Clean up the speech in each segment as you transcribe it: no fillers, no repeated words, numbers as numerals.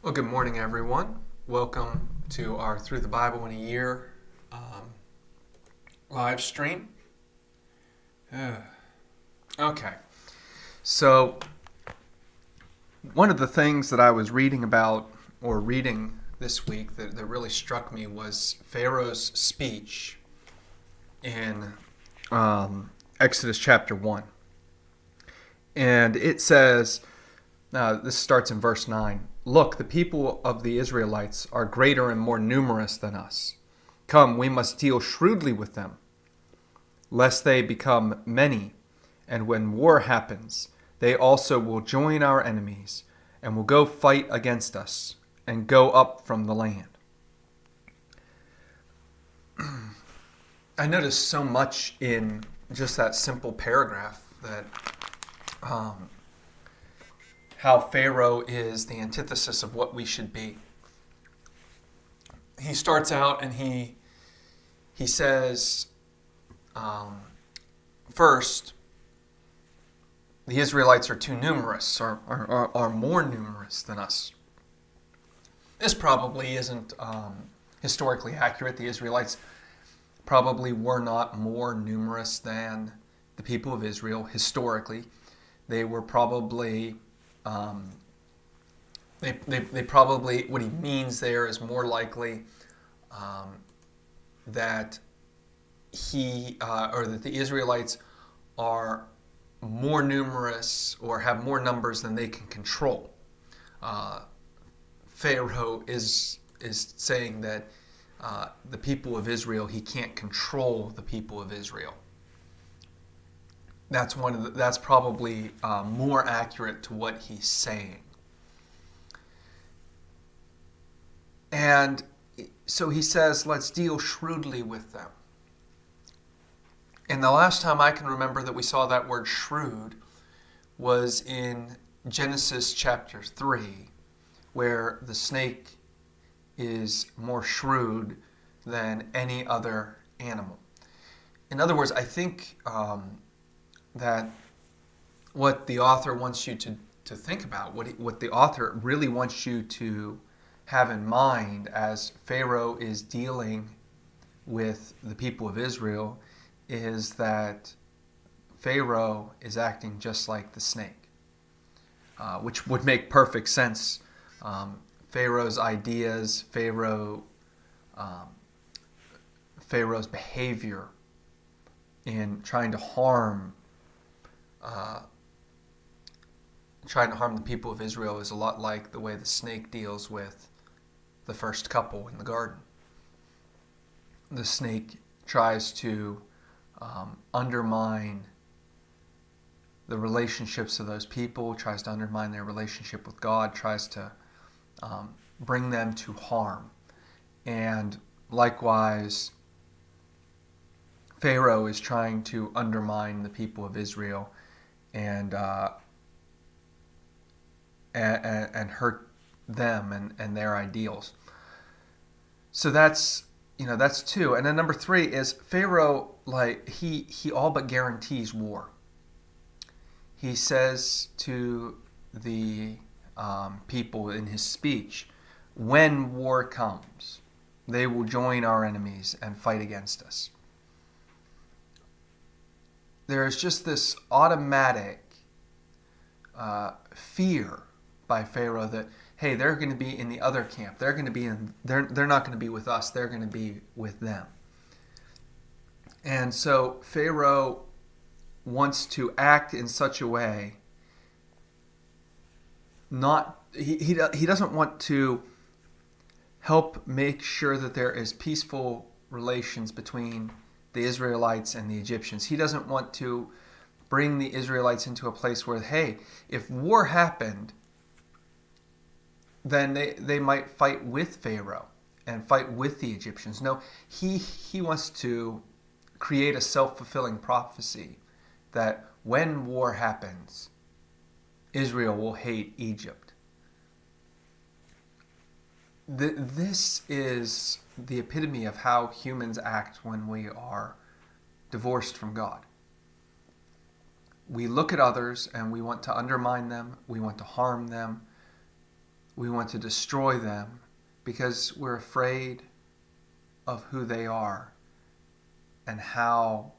Well, good morning, everyone. Welcome to our Through the Bible in a Year live stream. Okay, so one of the things that I was reading about or reading this week that really struck me was Pharaoh's speech in Exodus chapter 1. And it says, this starts in verse 9. Look, the people of the Israelites are greater and more numerous than us. Come, we must deal shrewdly with them, lest they become many. And when war happens, they also will join our enemies and will go fight against us and go up from the land. I noticed so much in just that simple paragraph that how Pharaoh is the antithesis of what we should be. He starts out and he says, first, the Israelites are too numerous, are more numerous than us. This probably isn't historically accurate. The Israelites probably were not more numerous than the people of Israel historically. They were probably they probably, what he means there is more likely that that the Israelites are more numerous or have more numbers than they can control. Pharaoh is saying that the people of Israel, he can't control the people of Israel. That's probably more accurate to what he's saying. And so he says, let's deal shrewdly with them. And the last time I can remember that we saw that word shrewd was in Genesis chapter 3, where the snake is more shrewd than any other animal. In other words, I think that what the author wants you to think about, what the author really wants you to have in mind as Pharaoh is dealing with the people of Israel, is that Pharaoh is acting just like the snake, which would make perfect sense. Pharaoh's ideas, Pharaoh's behavior in trying to harm the people of Israel is a lot like the way the snake deals with the first couple in the garden. The snake tries to undermine the relationships of those people, tries to undermine their relationship with God, tries to bring them to harm. And likewise, Pharaoh is trying to undermine the people of Israel and hurt them and their ideals. So that's two. And then number three is Pharaoh, he all but guarantees war. He says to the people in his speech, when war comes, they will join our enemies and fight against us. There's just this automatic fear by Pharaoh that, hey, they're going to be in the other camp. They're not going to be with us. They're going to be with them. And so Pharaoh wants to act in such a way. He doesn't want to help make sure that there is peaceful relations between the Israelites and the Egyptians. He doesn't want to bring the Israelites into a place where, hey, if war happened, then they might fight with Pharaoh and fight with the Egyptians. No, he wants to create a self-fulfilling prophecy that when war happens, Israel will hate Egypt. This is the epitome of how humans act when we are divorced from God. We look at others and we want to undermine them, we want to harm them, We want to destroy them because we're afraid of who they are and how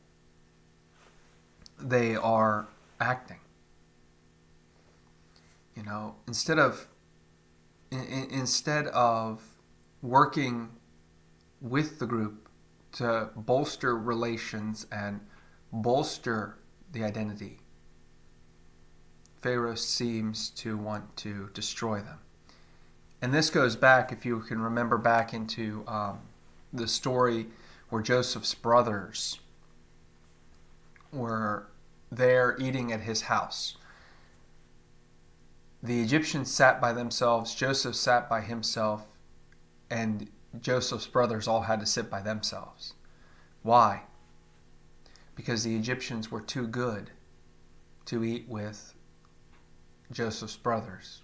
they are acting. You know, instead of working with the group to bolster relations and bolster the identity, Pharaoh seems to want to destroy them. And this goes back, if you can remember back into the story where Joseph's brothers were there eating at his house. The Egyptians sat by themselves, Joseph sat by himself, and Joseph's brothers all had to sit by themselves. Why? Because the Egyptians were too good to eat with Joseph's brothers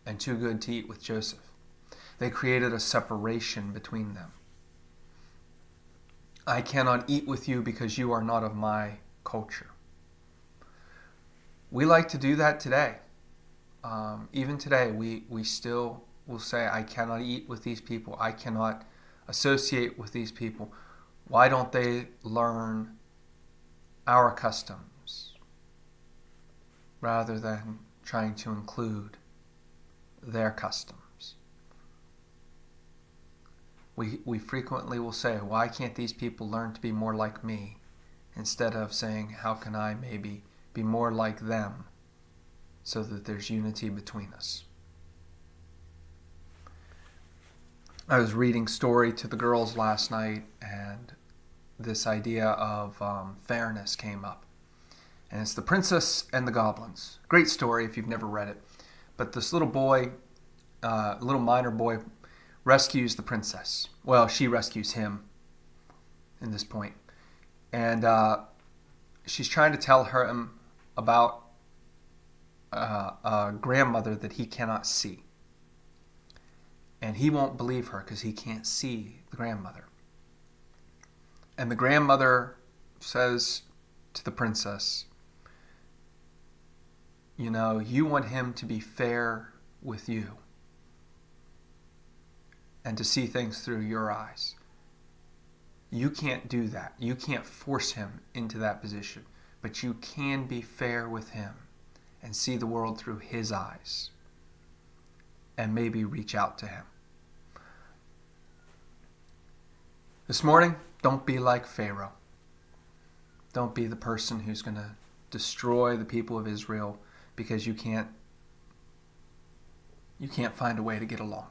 and too good to eat with Joseph. They created a separation between them. I cannot eat with you because you are not of my culture. We like to do that today. Even today, we still will say, I cannot eat with these people. I cannot associate with these people. Why don't they learn our customs rather than trying to include their customs? We frequently will say, why can't these people learn to be more like me? Instead of saying, how can I maybe be more like them so that there's unity between us? I was reading story to the girls last night, and this idea of fairness came up. And it's The Princess and the Goblins. Great story if you've never read it. But this little boy, little miner boy, rescues the princess. Well, she rescues him in this point. And she's trying to tell him about a grandmother that he cannot see. And he won't believe her because he can't see the grandmother. And the grandmother says to the princess, you know, you want him to be fair with you and to see things through your eyes. You can't do that. You can't force him into that position, but you can be fair with him and see the world through his eyes and maybe reach out to him. This morning, don't be like Pharaoh. Don't be the person who's going to destroy the people of Israel because you can't find a way to get along.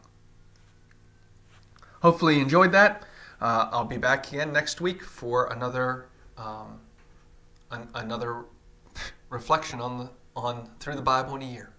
Hopefully you enjoyed that. I'll be back again next week for another reflection on Through the Bible in a Year.